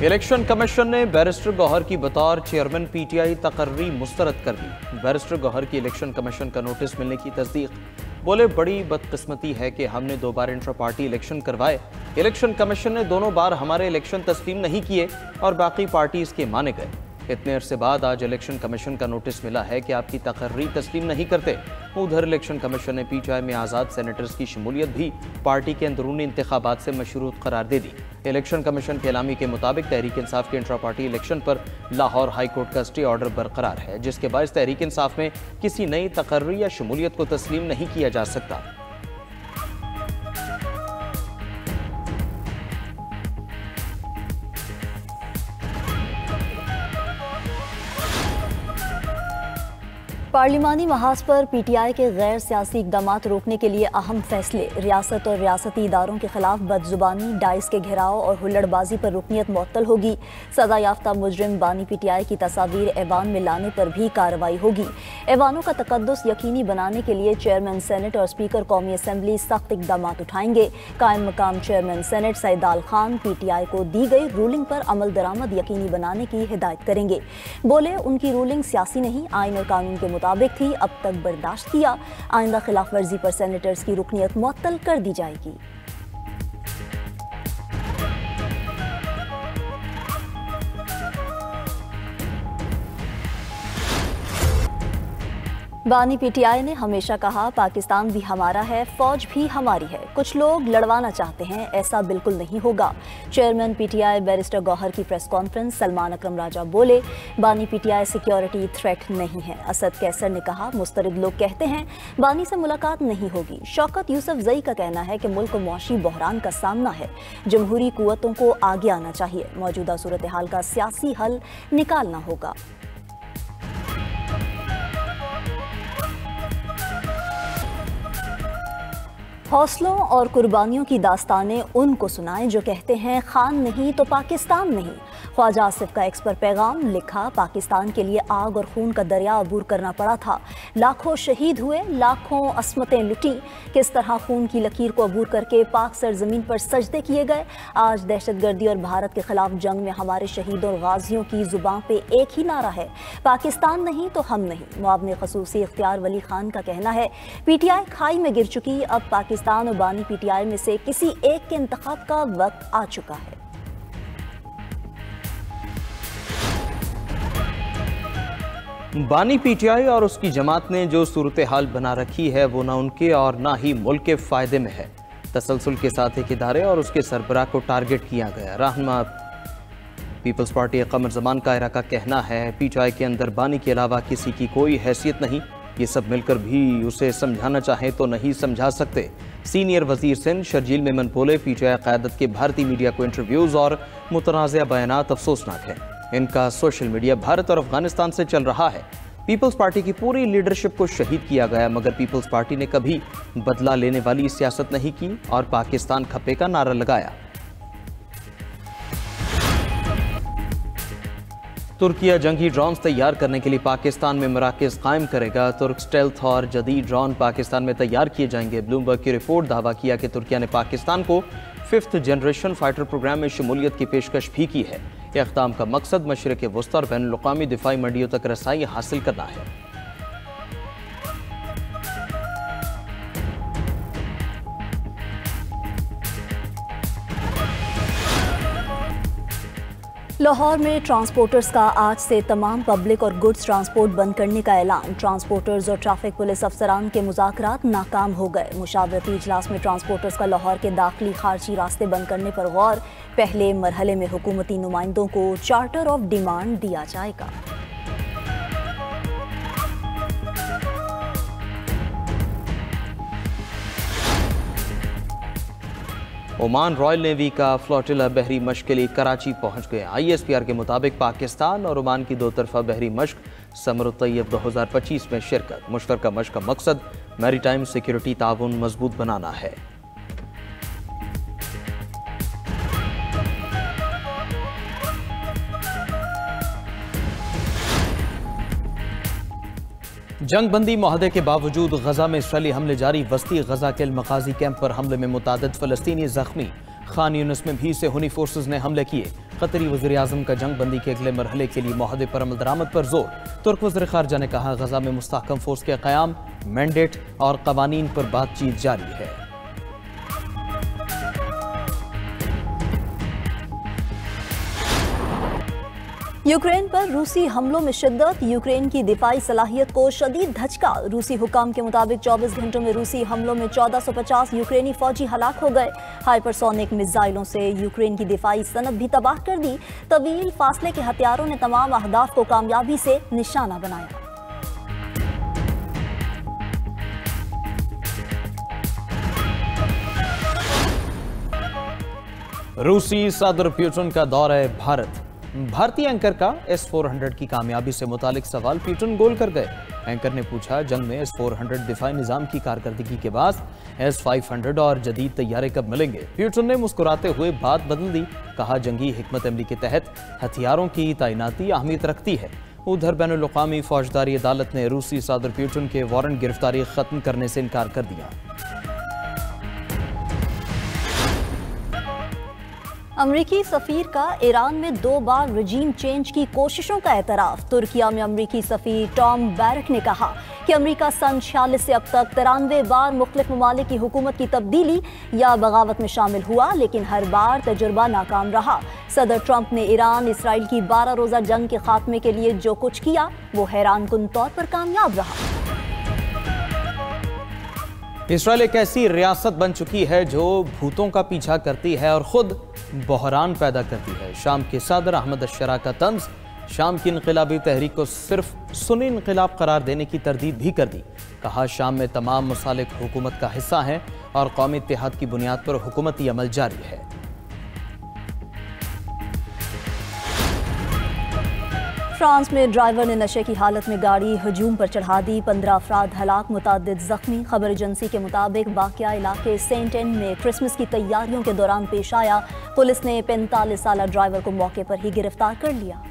Election commission ने barrister Gauhar की बतौर चेयरमैन पीटीआई तकर्री मुस्तरद कर दी। बैरिस्टर गौहर की इलेक्शन कमीशन का नोटिस मिलने की तस्दीक। बोले, बड़ी बदकिस्मती है कि हमने 2 बार इंट्रा पार्टी इलेक्शन करवाए। इलेक्शन कमीशन ने दोनों बार हमारे इलेक्शन तस्लीम नहीं किए और बाकी पार्टी इसके माने गए। इतने अरसे बाद आज इलेक्शन कमीशन का नोटिस मिला है कि आपकी तकर्री तस्लीम नहीं करते। उधर इलेक्शन कमीशन ने पीटीआई में आज़ाद सेनेटर्स की शमूलियत भी पार्टी के अंदरूनी इंतखाबात से मशरूत करार दे दी। इलेक्शन कमीशन के एलामी के मुताबिक तहरीक इंसाफ के इंट्रा पार्टी इलेक्शन पर लाहौर हाई कोर्ट का स्टे ऑर्डर बरकरार है, जिसके बायस तहरीक इंसाफ में किसी नई तकर्री या शमूलियत को तस्लीम नहीं किया जा सकता। पार्लिमानी महाज पर पीटीआई के गैर सियासी इक़दामात रोकने के लिए अहम फैसले। रियासत और रियासती इदारों के खिलाफ बदजुबानी, डाइस के घेराव और हुल्लड़बाजी पर रुकनियत मुअत्तल होगी। सजा याफ्ता मुजरिम बानी पीटीआई की तस्वीर ऐवान में लाने पर भी कार्रवाई होगी। ऐवानों का तकद्दुस यकीनी बनाने के लिए चेयरमैन सेनेट और स्पीकर कौमी असम्बली सख्त इक़दामात उठाएंगे। कायम मकाम चेयरमैन सेनेट सैदाल खान पीटीआई को दी गई रूलिंग पर अमल दरामद यकीनी बनाने की हिदायत करेंगे। बोले, उनकी रूलिंग सियासी नहीं, आइन और कानून के मुताबिक थी, अब तक बर्दाश्त किया। आइंदा खिलाफ वर्जी पर सेनेटर्स की रुकनियत मुअत्तल कर दी जाएगी। बानी पीटीआई ने हमेशा कहा, पाकिस्तान भी हमारा है, फौज भी हमारी है। कुछ लोग लड़वाना चाहते हैं, ऐसा बिल्कुल नहीं होगा। चेयरमैन पीटीआई बैरिस्टर गौहर की प्रेस कॉन्फ्रेंस। सलमान अकरम राजा बोले, बानी पीटीआई सिक्योरिटी थ्रेट नहीं है। असद कैसर ने कहा, मुस्तरिद लोग कहते हैं बानी से मुलाकात नहीं होगी। शौकत यूसुफजई का कहना है कि मुल्क मौशी बहरान का सामना है, जमहूरी कुव्वतों को आगे आना चाहिए, मौजूदा सूरत हाल का सियासी हल निकालना होगा। हौसलों और कुर्बानियों की दास्तानें उनको सुनाएं जो कहते हैं खान नहीं तो पाकिस्तान नहीं। ख्वाजा आसिफ का एक्स पर पैगाम लिखा, पाकिस्तान के लिए आग और खून का दरिया अबूर करना पड़ा था। लाखों शहीद हुए, लाखों अस्मतें लुटी। किस तरह खून की लकीर को अबूर करके पाक सरजमीन पर सजदे किए गए। आज दहशतगर्दी और भारत के खिलाफ जंग में हमारे शहीदों और गाजियों की जुबान पे एक ही नारा है, पाकिस्तान नहीं तो हम नहीं। मुआवने खसूसी इख्तियार वली खान का कहना है, पीटीआई खाई में गिर चुकी, अब पाकिस्तान और बानी पीटीआई में से किसी एक के इंतखाब का वक्त आ चुका है। बानी पीटीआई और उसकी जमात ने जो सूरत हाल बना रखी है वो ना उनके और ना ही मुल्क के फायदे में है। तसलसल के साथ एक इदारे और उसके सरबराह को टारगेट किया गया। रहनुमा पीपल्स पार्टी कमर जमान कायरा का कहना है, पीटीआई के अंदर बानी के अलावा किसी की कोई हैसियत नहीं। ये सब मिलकर भी उसे समझाना चाहें तो नहीं समझा सकते। सीनियर वजीर सिंध शर्जील मेमन बोले, पीटीआई क़यादत के भारतीय मीडिया को इंटरव्यूज़ और मुतनाज़िया बयानात अफसोसनाक है। इनका सोशल मीडिया भारत और अफगानिस्तान से चल रहा है। पीपल्स पार्टी की पूरी लीडरशिप को शहीद किया गया, मगर पीपल्स पार्टी ने कभी बदला लेने वाली सियासत नहीं की और पाकिस्तान खपे का नारा लगाया। तुर्किया जंगी ड्रोन तैयार करने के लिए पाकिस्तान में मराकज़ कायम करेगा। तुर्क स्टेल्थ और जदीद ड्रोन पाकिस्तान में तैयार किए जाएंगे। ब्लूमबर्ग की रिपोर्ट दावा किया कि तुर्किया ने पाकिस्तान को 5th जनरेशन फाइटर प्रोग्राम में शमूलियत की पेशकश भी की है। इक़दाम का मकसद मशरिक़ वस्ता और बैनुल-अक़वामी दिफ़ाई मंडियों तक रसाई हासिल करना है। लाहौर में ट्रांसपोर्टर्स का आज से तमाम पब्लिक और गुड्स ट्रांसपोर्ट बंद करने का ऐलान। ट्रांसपोर्टर्स और ट्रैफिक पुलिस अफसरान के मुज़ाकरात नाकाम हो गए। मुशावरती इजलास में ट्रांसपोर्टर्स का लाहौर के दाखिली खारजी रास्ते बंद करने पर गौर। पहले मरहले में हुकूमती नुमाइंदों को चार्टर ऑफ डिमांड दिया जाएगा। ओमान रॉयल नेवी का फ्लोटिला बहरी मश्क के लिए कराची पहुंच गए। ISPR के मुताबिक पाकिस्तान और ओमान की 2 तरफा बहरी मश्क समर तैयब 2025 में शिरकत। मुश्तरका मश्क का मकसद मैरीटाइम सिक्योरिटी ताउन मजबूत बनाना है। जंगबंदी माहदे के बावजूद गजा में इसराइली हमले जारी। वस्ती गजा के अल-मग़ाज़ी कैंप पर हमले में मुतादिद फ़लस्तीनी जख्मी। खान यूनिस में भी सेहूनी फोर्सेज ने हमले किए। कतरी वज़ीर आज़म का जंग बंदी के अगले मरहले के लिए मुआहदे पर अमल दरामद पर जोर। तुर्क वज़ीर ख़ारजा ने कहा, गजा में मुस्तहकम फोर्स के क़याम, मैंडेट और कवानीन पर बातचीत जारी है। यूक्रेन पर रूसी हमलों में शिद्दत, यूक्रेन की दिफाई सलाहियत को शदीद धचका। रूसी हुकाम के मुताबिक 24 घंटों में रूसी हमलों में 1450 यूक्रेनी फौजी हलाक हो गए। हाइपरसोनिक मिसाइलों से यूक्रेन की दिफाई सनत भी तबाह कर दी। तवील फासले के हथियारों ने तमाम अहदाफ को कामयाबी से निशाना बनाया। रूसी सदर पुतिन का दौरा भारत। भारतीय एंकर का S-400 की कामयाबी से मुतालिक सवाल पुतिन गोल कर गए। एंकर ने पूछा, जंग में S-400 दिफाई निजाम की कारकर्दगी के बाद S-500 और जदीद तैयारे कब मिलेंगे? पुतिन ने मुस्कुराते हुए बात बदल दी। कहा, जंगी हिकमत अमली के तहत हथियारों की तैनाती अहमियत रखती है। उधर बैनुल-अक़वामी फौजदारी अदालत ने रूसी सदर पुतिन के वारंट गिरफ्तारी खत्म करने से इनकार कर दिया। अमरीकी सफीर का ईरान में 2 बार रजीम चेंज की कोशिशों का एतराफ़। तुर्किया में अमरीकी सफीर टॉम बैरक ने कहा कि अमरीका सन 46 से अब तक 93 बार मुख्तलिफ ममालिक की हुकूमत की तब्दीली या बगावत में शामिल हुआ, लेकिन हर बार तजुर्बा नाकाम रहा। सदर ट्रंप ने ईरान इसराइल की 12 रोज़ा जंग के खात्मे के लिए जो कुछ किया वो हैरानकुन तौर पर कामयाब रहा। इसराइल एक ऐसी रियासत बन चुकी है जो भूतों का पीछा करती है और खुद बहरान पैदा करती है। शाम के सदर अहमद अशरा का तंज शाम की इनकलाबी तहरीक को सिर्फ सुन्नी इनकलाब करार देने की तरदीद भी कर दी। कहा, शाम में तमाम मुसालिक हुकूमत का हिस्सा हैं और कौमी इत्तेहाद की बुनियाद पर हुकूमती अमल जारी है। फ्रांस में ड्राइवर ने नशे की हालत में गाड़ी हजूम पर चढ़ा दी। 15 अफराद हलाक, मुतादिद जख्मी। खबर एजेंसी के मुताबिक वाक़या इलाके सेंट एन में क्रिसमस की तैयारियों के दौरान पेश आया। पुलिस ने 45 साला ड्राइवर को मौके पर ही गिरफ्तार कर लिया।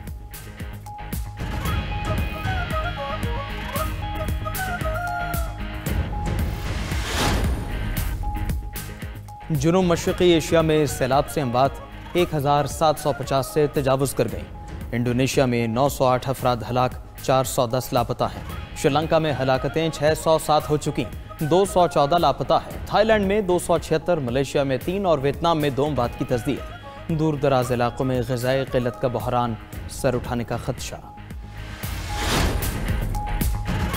जुनूब मशरक़ी एशिया में सैलाब से अमवात 1750 से तजावुज़ कर गई। इंडोनेशिया में 908 अफराद हलाक, 410 लापता हैं। श्रीलंका में हलाकतें 607 हो चुकी, 214 लापता है। थाईलैंड में 276, मलेशिया में 3 और वियतनाम में 2 अमवात की तस्दीक। दूर दराज इलाकों में ग़िज़ाई क़िल्लत का बहरान, सर उठाने का खदशा।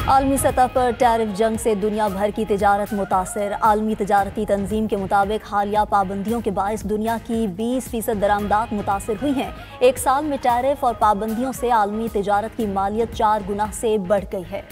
आलमी सतह पर टैरिफ जंग से दुनिया भर की तिजारत मुतासर। आलमी तजारती तंजीम के मुताबिक हालिया पाबंदियों के बायस दुनिया की 20% दरामदात मुतासर हुई हैं। एक साल में टैरिफ और पाबंदियों से आलमी तिजारत की मालियत 4 गुना से बढ़ गई है।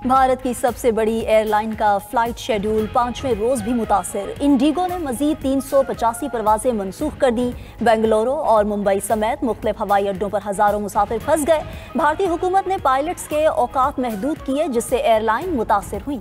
भारत की सबसे बड़ी एयरलाइन का फ्लाइट शेड्यूल 5वें रोज भी मुतासिर। इंडिगो ने मजीद 385 परवाजें मनसूख कर दी। बेंगलुरु और मुंबई समेत मुख्तलिफ हवाई अड्डों पर हजारों मुसाफिर फंस गए। भारतीय हुकूमत ने पायलट्स के औकात महदूद किए, जिससे एयरलाइन मुतासिर हुई।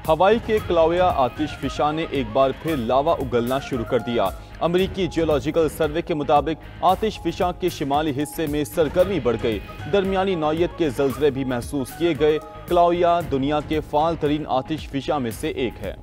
हवाई के क्लाउडिया आतिशफिशा ने एक बार फिर लावा उगलना शुरू कर दिया। अमरीकी जियोलॉजिकल सर्वे के मुताबिक आतिशफिशा के शिमाली हिस्से में सरगर्मी बढ़ गई। दरमियानी नौयत के ज़लज़ले भी महसूस किए गए। क्लाउडिया दुनिया के फ़ाल तरीन आतिशफिशा में से एक है।